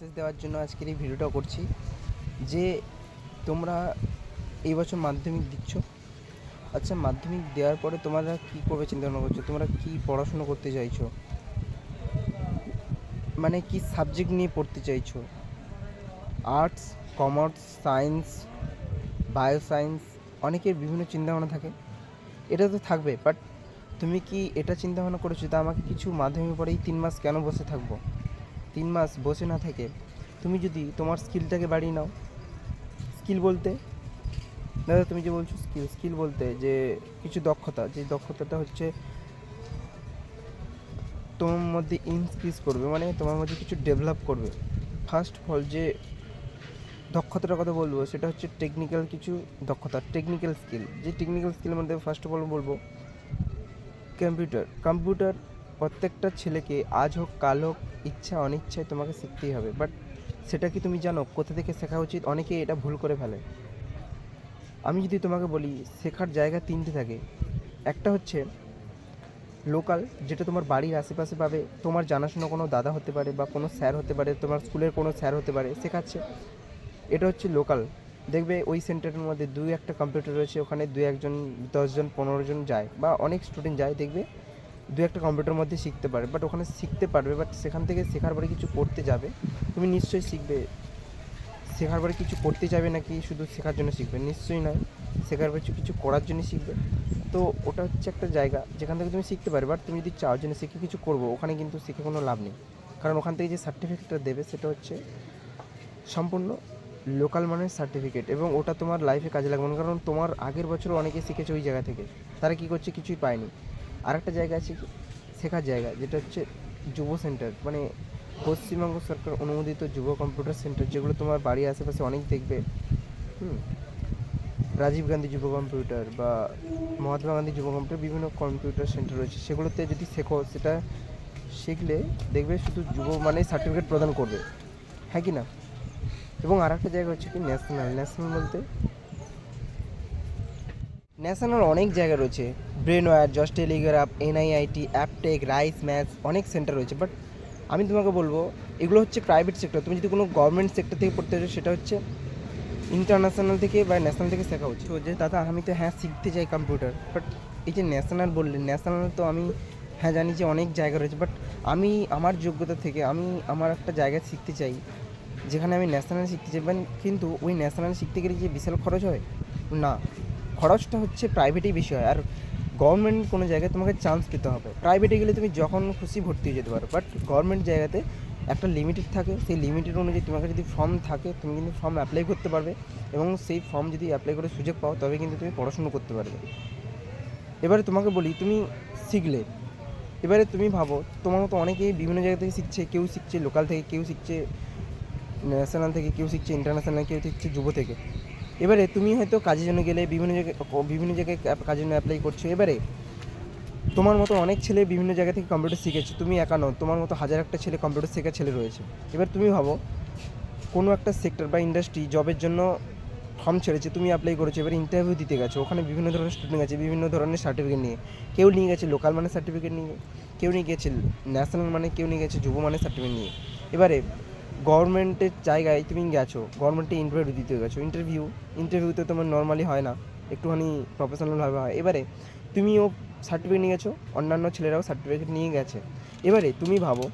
Message দেওয়ার জন্য আজকের এই ভিডিওটা করছি যে তোমরা এই বছর মাধ্যমিক দিচ্ছ। আচ্ছা, মাধ্যমিক দেওয়ার পরে তোমরা কী করবে চিন্তা ভাবনা করছো? তোমরা কী পড়াশুনো করতে চাইছো, মানে কি সাবজেক্ট নিয়ে পড়তে চাইছো? Arts, commerce, science, bio science, অনেকের বিভিন্ন চিন্তাভাবনা থাকে। এটা তো থাকবে, বাট তুমি কি এটা চিন্তাভাবনা করেছো তা আমাকে কিছু মাধ্যমিক পরে এই 3 মাস কেন বসে থাকবো? 3 মাস বসে না থেকে তুমি যদি তোমার স্কিলটাকে বাড়িয়ে নাও। স্কিল বলতে দাদা, তুমি যে বলছো স্কিল বলতে যে কিছু দক্ষতা, যে দক্ষতাটা হচ্ছে তোমার মধ্যে ইনক্রিজ করবে, মানে তোমার মধ্যে কিছু ডেভেলপ করবে। ফার্স্ট অফ অল যে দক্ষতাটার কথা বলবো সেটা হচ্ছে টেকনিক্যাল কিছু দক্ষতা, টেকনিক্যাল স্কিল। যে টেকনিক্যাল স্কিলের মধ্যে ফার্স্ট অফ অল বলবো কম্পিউটার প্রত্যেকটা ছেলেকে আজ হোক কাল হোক, ইচ্ছা অনিচ্ছায় তোমাকে শিখতেই হবে। বাট সেটা কি তুমি জানো কোথা থেকে শেখা উচিত? অনেকে এটা ভুল করে ফেলে। আমি যদি তোমাকে বলি শেখার জায়গা 3টে থাকে। একটা হচ্ছে লোকাল, যেটা তোমার বাড়ির আশেপাশে পাবে, তোমার জানাশোনা কোনো দাদা হতে পারে বা কোনো স্যার হতে পারে, তোমার স্কুলের কোনো স্যার হতে পারে, শেখাচ্ছে। এটা হচ্ছে লোকাল। দেখবে ওই সেন্টারের মধ্যে 2-1টা কম্পিউটার রয়েছে, ওখানে 2-1জন 10জন 15জন যায় বা অনেক স্টুডেন্ট যায়। দেখবে 2-1টা কম্পিউটার মধ্যে শিখতে পারে, বাট ওখানে শিখতে পারবে, বাট সেখান থেকে শেখার পরে কিছু করতে যাবে, তুমি নিশ্চয়ই শিখবে। শেখার পরে কিছু করতে যাবে নাকি শুধু শেখার জন্য শিখবে? নিশ্চয়ই নয়, শেখার পরে কিছু করার জন্য শিখবে। তো ওটা হচ্ছে একটা জায়গা যেখান থেকে তুমি শিখতে পারবে। বাট তুমি যদি চাও জন্য শিখে কিছু করবো, ওখানে কিন্তু শিখে কোনো লাভ নেই। কারণ ওখান থেকে যে সার্টিফিকেটটা দেবে সেটা হচ্ছে সম্পূর্ণ লোকাল মানের সার্টিফিকেট, এবং ওটা তোমার লাইফে কাজে লাগবে না। কারণ তোমার আগের বছর অনেকে শিখেছে ওই জায়গা থেকে, তারা কী করছে? কিছুই পায়নি। আর একটা জায়গা আছে শেখার জায়গা, যেটা হচ্ছে যুব সেন্টার, মানে পশ্চিমবঙ্গ সরকার অনুমোদিত যুব কম্পিউটার সেন্টার, যেগুলো তোমার বাড়ির আশেপাশে অনেক দেখবে। রাজীব গান্ধী যুব কম্পিউটার বা মহাত্মা গান্ধী যুব কম্পিউটার, বিভিন্ন কম্পিউটার সেন্টার রয়েছে। সেগুলোতে যদি শেখো, সেটা শিখলে দেখবে শুধু যুব মানে সার্টিফিকেট প্রদান করবে, হ্যাঁ কি না? এবং আর একটা জায়গা হচ্ছে কি ন্যাশনাল বলতে ন্যাশনাল অনেক জায়গা রয়েছে। Brainware, just Telegraph, NIIT, Aptech, rice maths, অনেক সেন্টার রয়েছে। বাট আমি তোমাকে বলবো এগুলো হচ্ছে প্রাইভেট সেক্টর। তুমি যদি কোনো গভর্নমেন্ট সেক্টর থেকে পড়তে চাও, সেটা হচ্ছে ইন্টারন্যাশনাল থেকে বা ন্যাশনাল থেকে শেখা উচিত। তো যে দাদা আমি তো হ্যাঁ শিখতে চাই কম্পিউটার, বাট এই যে ন্যাশনাল বললেন, ন্যাশনাল তো আমি হ্যাঁ জানি যে অনেক জায়গা রয়েছে, বাট আমি আমার যোগ্যতা থেকে আমি আমার একটা জায়গায় শিখতে চাই যেখানে আমি ন্যাশনাল শিখতে চাই। কিন্তু ওই ন্যাশনাল শিখতে গেলে যে বিশাল খরচ হয় না, খরচটা হচ্ছে প্রাইভেটেই বেশি হয়। আর গভর্নমেন্ট কোনো জায়গায় তোমাকে চান্স পেতে হবে। প্রাইভেটে গেলে তুমি যখন খুশি ভর্তি হয়ে যেতে পারো, বাট গভর্নমেন্ট জায়গাতে একটা লিমিটেড থাকে। সেই লিমিটেড অনুযায়ী তোমাকে যদি ফর্ম থাকে, তুমি কিন্তু ফর্ম অ্যাপ্লাই করতে পারবে, এবং সেই ফর্ম যদি অ্যাপ্লাই করে সুযোগ পাও তবে কিন্তু তুমি পড়াশুনো করতে পারবে। এবারে তোমাকে বলি তুমি শিখলে, এবারে তুমি ভাবো তোমার মতো অনেকেই বিভিন্ন জায়গা থেকে শিখছে। কেউ শিখছে লোকাল থেকে, কেউ শিখছে ন্যাশনাল থেকে, কেউ শিখছে ইন্টারন্যাশনাল, কেউ শিখছে যুব থেকে। এবারে তুমি হয়তো কাজের জন্য গেলে বিভিন্ন জায়গায় কাজের জন্য অ্যাপ্লাই করছো। এবারে তোমার মতো অনেক ছেলে বিভিন্ন জায়গা থেকে কম্পিউটার শিখেছে, তুমি একা নও, তোমার মতো হাজার একটা ছেলে কম্পিউটার শেখার ছেলে রয়েছে। এবার তুমি ভাবো কোনো একটা সেক্টর বা ইন্ডাস্ট্রি জবের জন্য ফর্ম ছেড়েছে, তুমি অ্যাপ্লাই করেছো, এবার ইন্টারভিউ দিতে গেছো, ওখানে বিভিন্ন ধরনের স্টুডেন্ট আছে, বিভিন্ন ধরনের সার্টিফিকেট নিয়ে। কেউ নিয়ে গেছে লোকাল মানের সার্টিফিকেট নিয়ে, কেউ নিয়ে গেছে ন্যাশনাল মানে, কেউ নিয়ে গেছে যুব মানের সার্টিফিকেট নিয়ে। এবারে গভর্নমেন্টের জায়গায় তুমি গেছো, গভর্নমেন্টে ইন্টারভিউ দিতে গেছো, ইন্টারভিউতে তোমার নর্মালি হয় না, একটুখানি প্রফেশনালভাবে হয়। এবারে তুমিও সার্টিফিকেট নিয়ে গেছো, অন্যান্য ছেলেরাও সার্টিফিকেট নিয়ে গেছে। এবারে তুমি ভাবো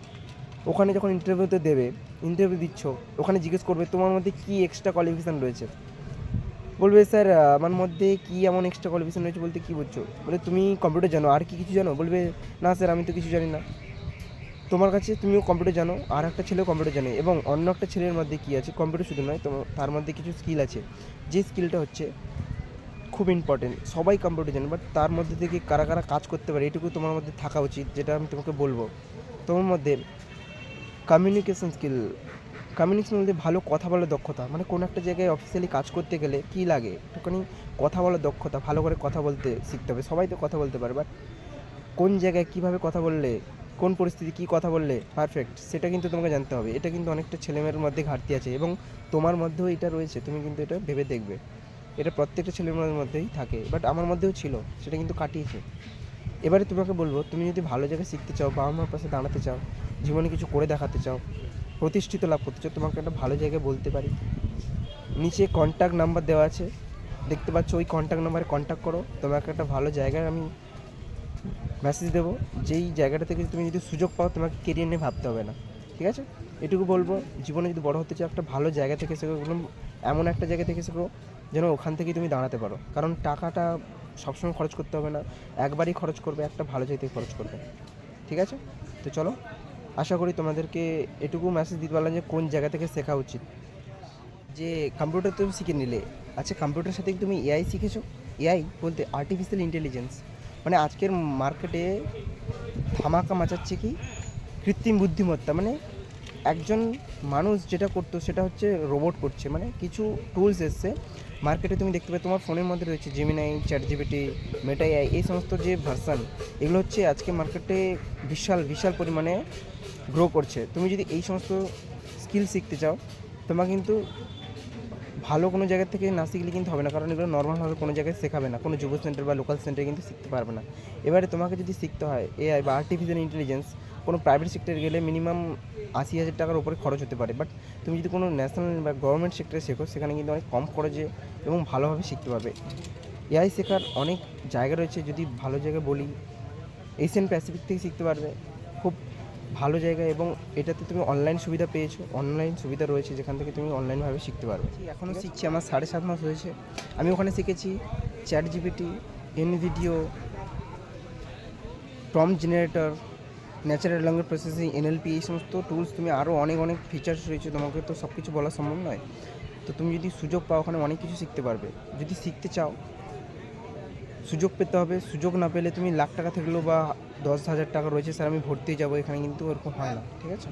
ওখানে যখন ইন্টারভিউতে দেবে, ইন্টারভিউ দিচ্ছ, ওখানে জিজ্ঞেস করবে তোমার মধ্যে কী এক্সট্রা কোয়ালিফিকেশান রয়েছে। বলবে স্যার আমার মধ্যে কী এমন এক্সট্রা কোয়ালিফিকেশান রয়েছে বলতে কী বলছো? বলে তুমি কম্পিউটার জানো, আর কি কিছু জানো? বলবে না স্যার আমি তো কিছু জানি না। তোমার কাছে তুমিও কম্পিউটার জানো, আর একটা ছেলেও কম্পিউটার জানে, এবং অন্য একটা ছেলের মধ্যে কী আছে, কম্পিউটার শুধু নয়, তোমার তার মধ্যে কিছু স্কিল আছে, যে স্কিলটা হচ্ছে খুব ইম্পর্টেন্ট। সবাই কম্পিউটার জানে, বাট তার মধ্যে থেকে কারা কারা কাজ করতে পারে এটুকু তোমার মধ্যে থাকা উচিত। যেটা আমি তোমাকে বলবো, তোমার মধ্যে কমিউনিকেশন বলতে ভালো কথা বলার দক্ষতা, মানে কোনো একটা জায়গায় অফিসিয়ালি কাজ করতে গেলে কী লাগে, একটুখানি কথা বলার দক্ষতা, ভালো করে কথা বলতে শিখতে হবে। সবাই তো কথা বলতে পারে, বাট কোন জায়গায় কীভাবে কথা বললে, কোন পরিস্থিতি কী কথা বললে পারফেক্ট, সেটা কিন্তু তোমাকে জানতে হবে। এটা কিন্তু অনেকটা ছেলেমেয়ের মধ্যে ঘাটতি আছে, এবং তোমার মধ্যেও এটা রয়েছে, তুমি কিন্তু এটা ভেবে দেখবে। এটা প্রত্যেকটা ছেলেমেয়ের মধ্যেই থাকে, বাট আমার মধ্যেও ছিল, সেটা কিন্তু কাটিয়েছে। এবারে তোমাকে বলবো তুমি যদি ভালো জায়গায় শিখতে চাও, বাবা মার পাশে দাঁড়াতে চাও, জীবনে কিছু করে দেখাতে চাও, প্রতিষ্ঠিত লাভ করতে চাও, তোমাকে একটা ভালো জায়গায় বলতে পারি। নিচে কন্ট্যাক্ট নাম্বার দেওয়া আছে, দেখতে পাচ্ছ, ওই কন্ট্যাক্ট নাম্বারে কন্ট্যাক্ট করো, তোমাকে একটা ভালো জায়গায় আমি মেসেজ দেবো, যেই জায়গাটা থেকে তুমি যদি সুযোগ পাও তোমাকে কেরিয়ার নিয়ে ভাবতে হবে না, ঠিক আছে? এটুকু বলবো, জীবনে যদি বড় হতে চাও একটা ভালো জায়গা থেকে শেখো, এমন একটা জায়গা থেকে শেখো যেন ওখান থেকেই তুমি দাঁড়াতে পারো, কারণ টাকাটা সবসময় খরচ করতে হবে না, একবারই খরচ করবে, একটা ভালো জায়গা থেকে খরচ করবে, ঠিক আছে? তো চলো, আশা করি তোমাদেরকে এটুকু মেসেজ দিতে পারলাম যে কোন জায়গা থেকে শেখা উচিত। যে কম্পিউটার তুমি শিখে নিলে, আচ্ছা কম্পিউটারের সাথে কি তুমি এআই শিখেছো? এআই বলতে আর্টিফিশিয়াল ইন্টেলিজেন্স, মানে আজকের মার্কেটে ধামাকা মাচাচ্ছে কি কৃত্রিম বুদ্ধিমত্তা, মানে একজন মানুষ যেটা করতো সেটা হচ্ছে রোবট করছে, মানে কিছু টুলস এসছে মার্কেটে, তুমি দেখতে পাবে তোমার ফোনের মধ্যে রয়েছে Gemini, chat GPT, Meta AI, এই সমস্ত যে ভার্সান, এগুলো হচ্ছে আজকে মার্কেটে বিশাল বিশাল পরিমাণে গ্রো করছে। তুমি যদি এই সমস্ত স্কিল শিখতে চাও, তোমার কিন্তু ভালো কোনো জায়গা থেকে না শিখলে কিন্তু হবে না, কারণ এগুলো নর্মালভাবে কোনো জায়গায় শেখাবে না, কোনো যুব সেন্টার বা লোকাল সেন্টারে কিন্তু শিখতে পারবে না। এবারে তোমাকে যদি শিখতে হয় এআই বা আর্টিফিশিয়াল ইন্টেলিজেন্স, কোনো প্রাইভেট সেক্টরে গেলে মিনিমাম 80,000 টাকার উপরে খরচ হতে পারে, বাট তুমি যদি কোনো ন্যাশনাল বা গভর্নমেন্ট সেক্টরে শেখো সেখানে কিন্তু অনেক কম খরচে এবং ভালোভাবে শিখতে পারবে। এআই শেখার অনেক জায়গা রয়েছে, যদি ভালো জায়গা বলি এশিয়ান প্যাসিফিক থেকে শিখতে পারবে, খুব ভালো জায়গা, এবং এটাতে তুমি অনলাইন সুবিধা পেয়েছো, অনলাইন সুবিধা রয়েছে যেখান থেকে তুমি অনলাইনভাবে শিখতে পারবে। এখনও শিখছি, আমার 7.5 মাস হয়েছে। আমি ওখানে শিখেছি ChatGPT, Nvidia, prompt generator, natural language processing, NLP, এই সমস্ত টুলস, তুমি আরও অনেক অনেক ফিচার্স রয়েছে, তোমাকে তো সব কিছু বলা সম্ভব নয়। তো তুমি যদি সুযোগ পাও ওখানে অনেক কিছু শিখতে পারবে। যদি শিখতে চাও সুযোগ পেতে হবে, সুযোগ না পেলে তুমি লাখ টাকা থাকলেও বা 10,000 টাকা রয়েছে স্যার আমি ভর্তি যাবো, এখানে কিন্তু ওরকম হয় না, ঠিক আছে?